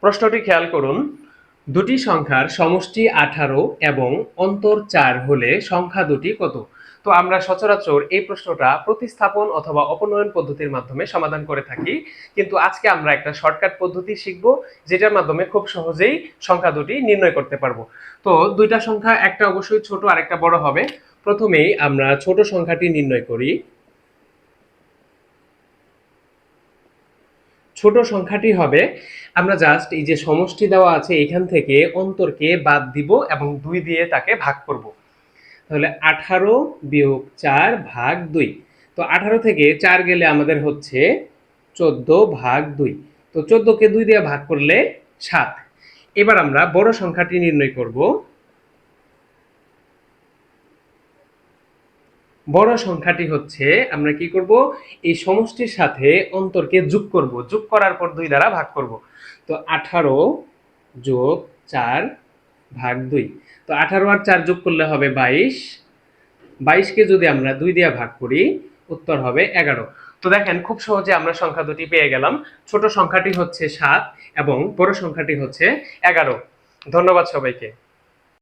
প্রশ্নটি খেয়াল করুন, দুটি সংখ্যার সমষ্টি 18 এবং অন্তর 4 হলে সংখ্যা দুটি কত? তো আমরা সচরাচর এই প্রশ্নটা প্রতিস্থাপন অথবা অপনয়ন পদ্ধতির মাধ্যমে সমাধান করে থাকি, কিন্তু আজকে আমরা একটা শর্টকাট পদ্ধতি শিখব যেটার মাধ্যমে খুব সহজেই সংখ্যা দুটি নির্ণয় করতে পারবো। তো দুইটা সংখ্যা, একটা অবশ্যই ছোট আর একটা বড় হবে। প্রথমেই আমরা ছোট সংখ্যাটি নির্ণয় করি। ছোট সংখ্যাটি হবে, আমরা জাস্ট এই যে সমষ্টি দেওয়া আছে এখান থেকে অন্তরকে বাদ দিব এবং 2 দিয়ে তাকে ভাগ করব। তাহলে 18 বিয়োগ 4 ভাগ 2। তো 18 থেকে 4 গেলে আমাদের হচ্ছে 14 ভাগ 2। তো 14 কে 2 দিয়ে ভাগ করলে 7। এবার আমরা বড় সংখ্যাটি নির্ণয় করব। বড় সংখ্যাটি হচ্ছে, আমরা কি করব, এই সমষ্টির সাথে অন্তরকে যোগ করব, যোগ করার পর 2 দ্বারা ভাগ করব। তো 18 যোগ 4 ভাগ 2। তো 18 আর 4 যোগ করলে হবে 22। 22 কে যদি আমরা 2 দিয়ে ভাগ করি উত্তর হবে 11। তো দেখেন খুব সহজে আমরা সংখ্যা দুটি পেয়ে গেলাম। ছোট সংখ্যাটি হচ্ছে 7 এবং বড় সংখ্যাটি হচ্ছে 11। ধন্যবাদ সবাইকে।